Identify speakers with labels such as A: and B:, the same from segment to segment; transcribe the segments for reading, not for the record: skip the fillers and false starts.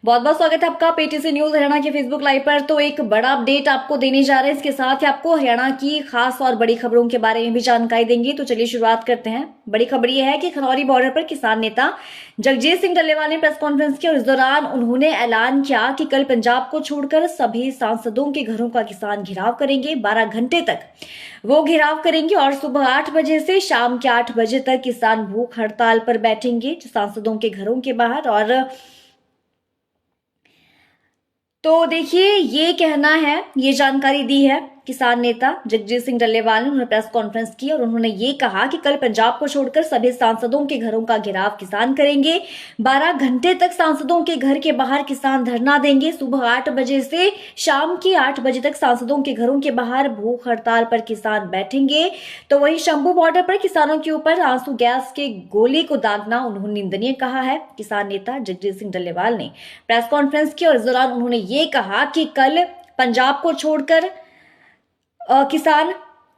A: बहुत बहुत स्वागत है आपका पीटीसी न्यूज हरियाणा के फेसबुक लाइव पर। तो एक बड़ा अपडेट आपको देने जा रहे हैं, इसके साथ ही आपको हरियाणा की खास और बड़ी खबरों के बारे में भी जानकारी देंगे। तो चलिए शुरुआत करते हैं। बड़ी खबर यह है कि खनौरी बॉर्डर पर किसान नेता जगजीत सिंह डल्लेवाल ने प्रेस कॉन्फ्रेंस की और इस दौरान उन्होंने ऐलान किया कि कल पंजाब को छोड़कर सभी सांसदों के घरों का किसान घेराव करेंगे। 12 घंटे तक वो घेराव करेंगे और सुबह 8 बजे से शाम के 8 बजे तक किसान भूख हड़ताल पर बैठेंगे सांसदों के घरों के बाहर। और तो देखिए, ये कहना है, ये जानकारी दी है किसान नेता जगजीत सिंह डल्लेवाल ने। उन्होंने प्रेस कॉन्फ्रेंस की और उन्होंने ये कहा कि कल पंजाब को छोड़कर सभी सांसदों के घरों का घेराव किसान करेंगे। 12 घंटे तक सांसदों के घर के बाहर किसान धरना देंगे। सुबह 8 बजे से शाम के 8 बजे तक सांसदों के घरों के बाहर भूख हड़ताल पर किसान बैठेंगे। तो वहीं शंभू बॉर्डर पर किसानों के ऊपर आंसू गैस के गोले को दागना उन्होंने निंदनीय कहा है। किसान नेता जगजीत सिंह डल्लेवाल ने प्रेस कॉन्फ्रेंस की और इस दौरान उन्होंने ये कहा कि कल पंजाब को छोड़कर किसान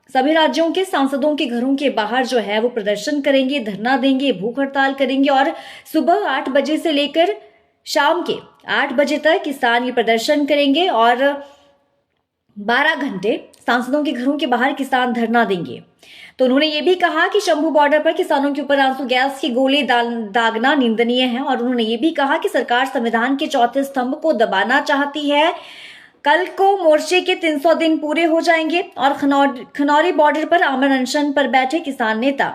A: सभी राज्यों के सांसदों के घरों के बाहर जो है वो प्रदर्शन करेंगे, धरना देंगे, भूख हड़ताल करेंगे और सुबह 8 बजे से लेकर शाम के 8 बजे तक किसान ये प्रदर्शन करेंगे और 12 घंटे सांसदों के घरों के बाहर किसान धरना देंगे। तो उन्होंने ये भी कहा कि शंभू बॉर्डर पर किसानों के ऊपर आंसू गैस के गोले दागना निंदनीय है और उन्होंने ये भी कहा कि सरकार संविधान के चौथे स्तंभ को दबाना चाहती है। कल को मोर्चे के 300 दिन पूरे हो जाएंगे और खनौरी बॉर्डर पर आमरण अनशन पर बैठे किसान नेता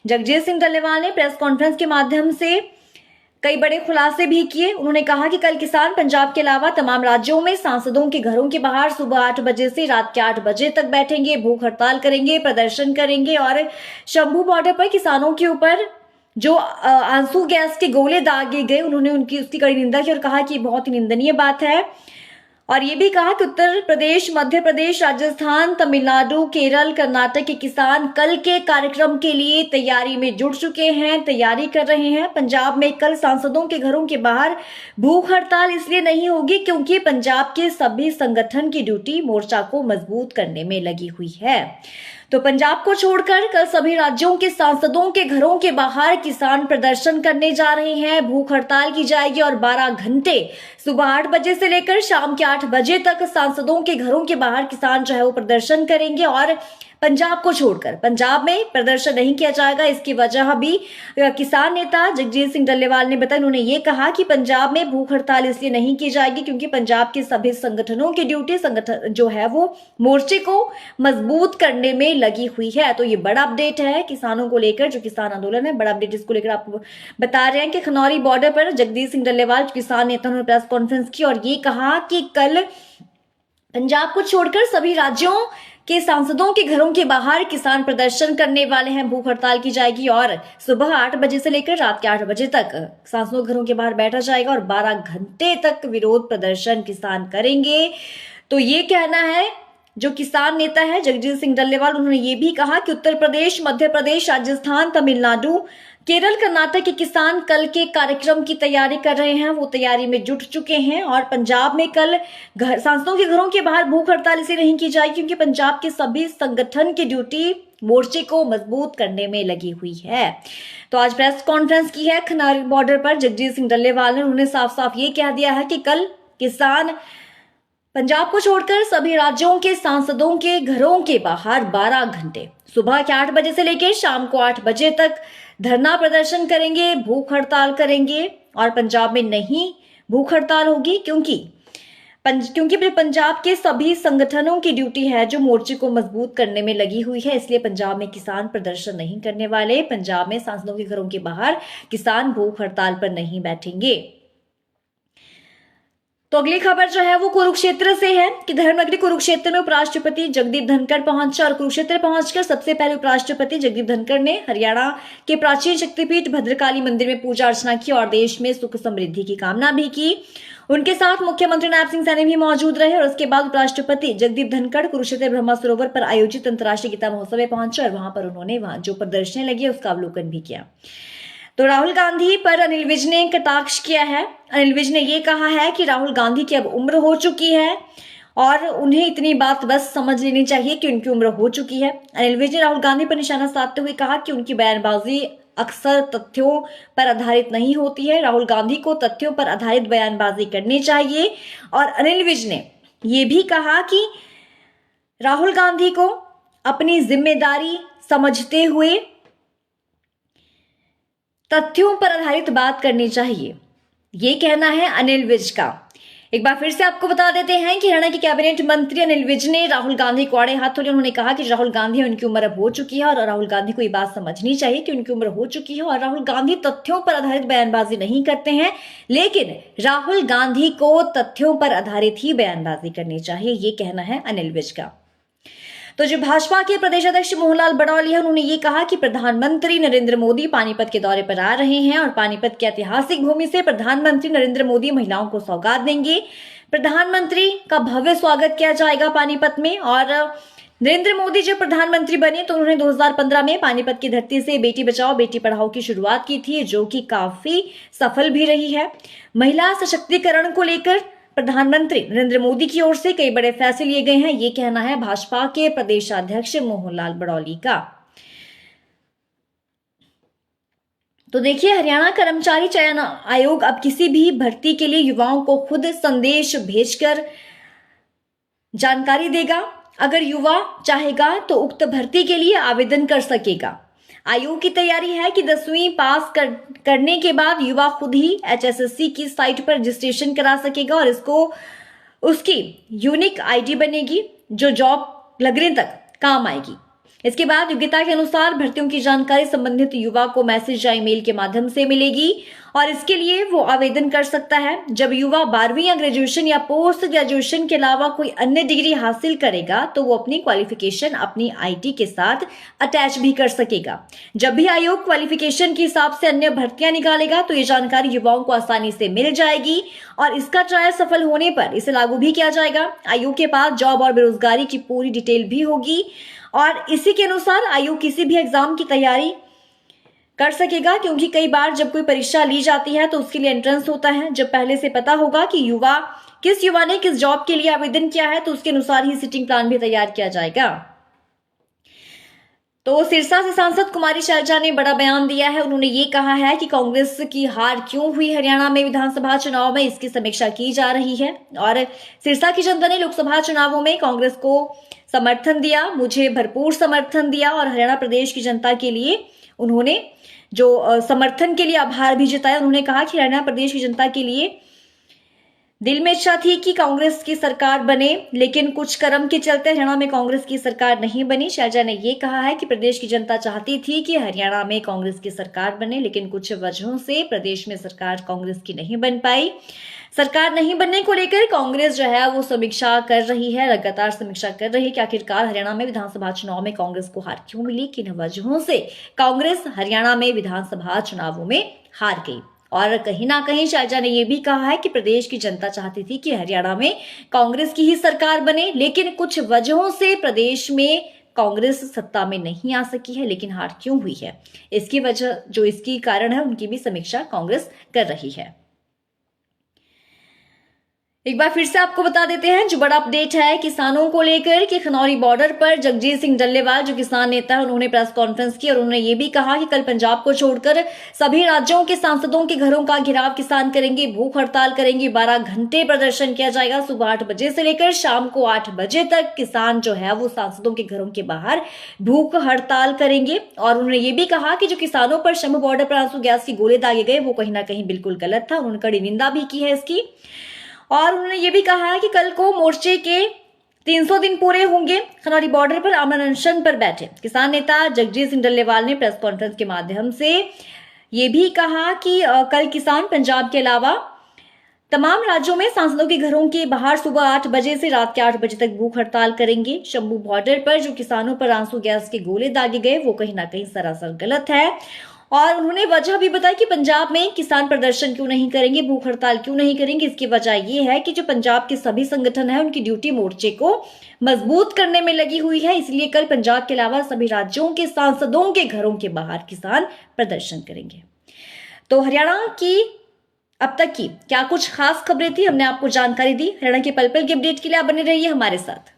A: जगजीत सिंह डल्लेवाल ने प्रेस कॉन्फ्रेंस के माध्यम से कई बड़े खुलासे भी किए। उन्होंने कहा कि कल किसान पंजाब के अलावा तमाम राज्यों में सांसदों के घरों के बाहर सुबह 8 बजे से रात के 8 बजे तक बैठेंगे, भूख हड़ताल करेंगे, प्रदर्शन करेंगे और शंभू बॉर्डर पर किसानों के ऊपर जो आंसू गैस के गोले दागे गए, उन्होंने उसकी कड़ी निंदा की और कहा कि बहुत ही निंदनीय बात है। और ये भी कहा कि उत्तर प्रदेश, मध्य प्रदेश, राजस्थान, तमिलनाडु, केरल, कर्नाटक के किसान कल के कार्यक्रम के लिए तैयारी में जुट चुके हैं, तैयारी कर रहे हैं। पंजाब में कल सांसदों के घरों के बाहर भूख हड़ताल इसलिए नहीं होगी क्योंकि पंजाब के सभी संगठन की ड्यूटी मोर्चा को मजबूत करने में लगी हुई है। तो पंजाब को छोड़कर कल सभी राज्यों के सांसदों के घरों के बाहर किसान प्रदर्शन करने जा रहे हैं, भूख हड़ताल की जाएगी और 12 घंटे सुबह 8 बजे से लेकर शाम के 8 बजे तक सांसदों के घरों के बाहर किसान जो है वो प्रदर्शन करेंगे और पंजाब को छोड़कर पंजाब में प्रदर्शन नहीं किया जाएगा। इसकी वजह भी किसान नेता जगजीत सिंह डल्लेवाल ने बताया। उन्होंने ये कहा कि पंजाब में भूख हड़ताल इसलिए नहीं की जाएगी क्योंकि पंजाब के सभी संगठनों की ड्यूटी संगठन जो है वो मोर्चे को मजबूत करने में लगी हुई है। तो ये बड़ा अपडेट है किसानों को लेकर, जो किसान आंदोलन है, बड़ा अपडेट इसको लेकर आपको बता रहे हैं कि खनौरी बॉर्डर पर जगजीत सिंह डल्लेवाल किसान नेता ने प्रेस कॉन्फ्रेंस की और ये कहा कि कल पंजाब को छोड़कर सभी राज्यों के सांसदों के घरों के बाहर किसान प्रदर्शन करने वाले हैं, भूख हड़ताल की जाएगी और सुबह 8 बजे से लेकर रात के 8 बजे तक सांसदों के घरों के बाहर बैठा जाएगा और 12 घंटे तक विरोध प्रदर्शन किसान करेंगे। तो ये कहना है जो किसान नेता है जगजीत सिंह डल्लेवाल। उन्होंने ये भी कहा कि उत्तर प्रदेश, मध्य प्रदेश, राजस्थान, तमिलनाडु, केरल, कर्नाटक के किसान कल के कार्यक्रम की तैयारी कर रहे हैं, वो तैयारी में जुट चुके हैं और पंजाब में कल सांसदों के घरों के बाहर भूख हड़ताल इसे नहीं की जाएगी क्योंकि पंजाब के सभी संगठन की ड्यूटी मोर्चे को मजबूत करने में लगी हुई है। तो आज प्रेस कॉन्फ्रेंस की है खनौरी बॉर्डर पर जगजीत सिंह डल्लेवाल ने। उन्होंने साफ साफ ये कह दिया है कि कल किसान पंजाब को छोड़कर सभी राज्यों के सांसदों के घरों के बाहर 12 घंटे सुबह के 8 बजे से लेकर शाम को 8 बजे तक धरना प्रदर्शन करेंगे, भूख हड़ताल करेंगे और पंजाब में नहीं भूख हड़ताल होगी क्योंकि पंजाब के सभी संगठनों की ड्यूटी है जो मोर्चे को मजबूत करने में लगी हुई है, इसलिए पंजाब में किसान प्रदर्शन नहीं करने वाले। पंजाब में सांसदों के घरों के बाहर किसान भूख हड़ताल पर नहीं बैठेंगे। तो अगली खबर जो है वो कुरुक्षेत्र से है कि धर्मनगरी कुरुक्षेत्र में उपराष्ट्रपति जगदीप धनखड़ पहुंचे और कुरुक्षेत्र पहुंचकर सबसे पहले उपराष्ट्रपति जगदीप धनखड़ ने हरियाणा के प्राचीन शक्तिपीठ भद्रकाली मंदिर में पूजा अर्चना की और देश में सुख समृद्धि की कामना भी की। उनके साथ मुख्यमंत्री नायब सिंह सैनी भी मौजूद रहे और उसके बाद उपराष्ट्रपति जगदीप धनखड़ कुरुक्षेत्र ब्रह्मा सरोवर पर आयोजित अंतर्राष्ट्रीय गीता महोत्सव में पहुंचे और वहां पर उन्होंने जो प्रदर्शनी लगी उसका अवलोकन भी किया। तो राहुल गांधी पर अनिल विज ने कटाक्ष किया है। अनिल विज ने यह कहा है कि राहुल गांधी की अब उम्र हो चुकी है और उन्हें इतनी बात बस समझ लेनी चाहिए कि उनकी उम्र हो चुकी है। अनिल विज ने राहुल गांधी पर निशाना साधते हुए कहा कि उनकी बयानबाजी अक्सर तथ्यों पर आधारित नहीं होती है। राहुल गांधी को तथ्यों पर आधारित बयानबाजी करनी चाहिए। और अनिल विज ने यह भी कहा कि राहुल गांधी को अपनी जिम्मेदारी समझते हुए तथ्यों पर आधारित बात करनी चाहिए, ये कहना है अनिल विज का। एक बार फिर से आपको बता देते हैं कि हरियाणा के कैबिनेट मंत्री अनिल विज ने राहुल गांधी को आड़े हाथों लिए उन्होंने कहा कि राहुल गांधी उनकी उम्र अब हो चुकी है और राहुल गांधी को ये बात समझनी चाहिए कि उनकी उम्र हो चुकी है और राहुल गांधी तथ्यों पर आधारित बयानबाजी नहीं करते हैं, लेकिन राहुल गांधी को तथ्यों पर आधारित ही बयानबाजी करनी चाहिए, ये कहना है अनिल विज का। तो जो भाजपा के प्रदेश अध्यक्ष मोहनलाल बड़ौलिया, उन्होंने ये कहा कि प्रधानमंत्री नरेंद्र मोदी पानीपत के दौरे पर आ रहे हैं और पानीपत की ऐतिहासिक भूमि से प्रधानमंत्री नरेंद्र मोदी महिलाओं को सौगात देंगे। प्रधानमंत्री का भव्य स्वागत किया जाएगा पानीपत में। और नरेंद्र मोदी जब प्रधानमंत्री बने तो उन्होंने 2015 में पानीपत की धरती से बेटी बचाओ बेटी पढ़ाओ की शुरुआत की थी, जो कि काफी सफल भी रही है। महिला सशक्तिकरण को लेकर प्रधानमंत्री नरेंद्र मोदी की ओर से कई बड़े फैसले लिए गए हैं, ये कहना है भाजपा के प्रदेशाध्यक्ष मोहनलाल बड़ौली का। तो देखिए, हरियाणा कर्मचारी चयन आयोग अब किसी भी भर्ती के लिए युवाओं को खुद संदेश भेजकर जानकारी देगा। अगर युवा चाहेगा तो उक्त भर्ती के लिए आवेदन कर सकेगा। आयोग की तैयारी है कि 10वीं पास करने के बाद युवा खुद ही HSSC की साइट पर रजिस्ट्रेशन करा सकेगा और उसकी यूनिक आईडी बनेगी जो जॉब लगने तक काम आएगी। इसके बाद योग्यता के अनुसार भर्तियों की जानकारी संबंधित युवा को मैसेज या ईमेल के माध्यम से मिलेगी और इसके लिए वो आवेदन कर सकता है। जब युवा 12वीं या ग्रेजुएशन या पोस्ट ग्रेजुएशन के अलावा कोई अन्य डिग्री हासिल करेगा तो वो अपनी क्वालिफिकेशन अपनी आईटी के साथ अटैच भी कर सकेगा। जब भी आयोग क्वालिफिकेशन के हिसाब से अन्य भर्तियां निकालेगा तो ये जानकारी युवाओं को आसानी से मिल जाएगी और इसका ट्रायल सफल होने पर इसे लागू भी किया जाएगा। आयोग के पास जॉब और बेरोजगारी की पूरी डिटेल भी होगी और इसी के अनुसार आयोग किसी भी एग्जाम की तैयारी कर सकेगा, क्योंकि कई बार जब कोई परीक्षा ली जाती है तो उसके लिए एंट्रेंस होता है। जब पहले से पता होगा कि किस युवा ने किस जॉब के लिए आवेदन किया है तो उसके अनुसार ही सिटिंग प्लान भी तैयार किया जाएगा। तो सिरसा से सांसद कुमारी शैलजा ने बड़ा बयान दिया है। उन्होंने ये कहा है कि कांग्रेस की हार क्यों हुई हरियाणा में विधानसभा चुनाव में, इसकी समीक्षा की जा रही है। और सिरसा की जनता ने लोकसभा चुनावों में कांग्रेस को समर्थन दिया, मुझे भरपूर समर्थन दिया और हरियाणा प्रदेश की जनता के लिए उन्होंने जो समर्थन के लिए आभार भी जताया। उन्होंने कहा कि हरियाणा प्रदेश की जनता के लिए दिल में इच्छा थी कि कांग्रेस की सरकार बने, लेकिन कुछ कर्म के चलते हरियाणा में कांग्रेस की सरकार नहीं बनी। शैलजा ने यह कहा है कि प्रदेश की जनता चाहती थी कि हरियाणा में कांग्रेस की सरकार बने, लेकिन कुछ वजहों से प्रदेश में सरकार कांग्रेस की नहीं बन पाई। सरकार नहीं बनने को लेकर कांग्रेस जो है वो समीक्षा कर रही है, लगातार समीक्षा कर रही है कि आखिरकार हरियाणा में विधानसभा चुनाव में कांग्रेस को हार क्यों मिली, किन वजहों से कांग्रेस हरियाणा में विधानसभा चुनावों में हार गई। और कहीं ना कहीं शैलजा ने यह भी कहा है कि प्रदेश की जनता चाहती थी कि हरियाणा में कांग्रेस की ही सरकार बने, लेकिन कुछ वजहों से प्रदेश में कांग्रेस सत्ता में नहीं आ सकी है। लेकिन हार क्यों हुई है, इसकी वजह जो इसकी कारण है उनकी भी समीक्षा कांग्रेस कर रही है। एक बार फिर से आपको बता देते हैं जो बड़ा अपडेट है किसानों को लेकर कि खनौरी बॉर्डर पर जगजीत सिंह डल्लेवाल जो किसान नेता है उन्होंने प्रेस कॉन्फ्रेंस की और उन्होंने ये भी कहा कि कल पंजाब को छोड़कर सभी राज्यों के सांसदों के घरों का घेराव किसान करेंगे, भूख हड़ताल करेंगे, 12 घंटे प्रदर्शन किया जाएगा। सुबह 8 बजे से लेकर शाम को 8 बजे तक किसान जो है वो सांसदों के घरों के बाहर भूख हड़ताल करेंगे। और उन्होंने ये भी कहा कि जो किसानों पर शंभू बॉर्डर पर आंसू गैस की गोले दागे गए वो कहीं ना कहीं बिल्कुल गलत था। उन्होंने कड़ी निंदा भी की है इसकी। और उन्होंने ये भी कहा है कि कल को मोर्चे के 300 दिन पूरे होंगे। खनौरी बॉर्डर पर आमरण अनशन पर बैठे किसान नेता जगजीत सिंह डल्लेवाल ने प्रेस कॉन्फ्रेंस के माध्यम से ये भी कहा कि कल किसान पंजाब के अलावा तमाम राज्यों में सांसदों के घरों के बाहर सुबह 8 बजे से रात के 8 बजे तक भूख हड़ताल करेंगे। शंभू बॉर्डर पर जो किसानों पर आंसू गैस के गोले दागे गए वो कहीं ना कहीं सरासर गलत है। और उन्होंने वजह भी बताई कि पंजाब में किसान प्रदर्शन क्यों नहीं करेंगे, भूख हड़ताल क्यों नहीं करेंगे। इसकी वजह यह है कि जो पंजाब के सभी संगठन है उनकी ड्यूटी मोर्चे को मजबूत करने में लगी हुई है, इसलिए कल पंजाब के अलावा सभी राज्यों के सांसदों के घरों के बाहर किसान प्रदर्शन करेंगे। तो हरियाणा की अब तक की क्या कुछ खास खबरें थी, हमने आपको जानकारी दी। हरियाणा के पल पल के अपडेट के लिए आप बने रहिए हमारे साथ।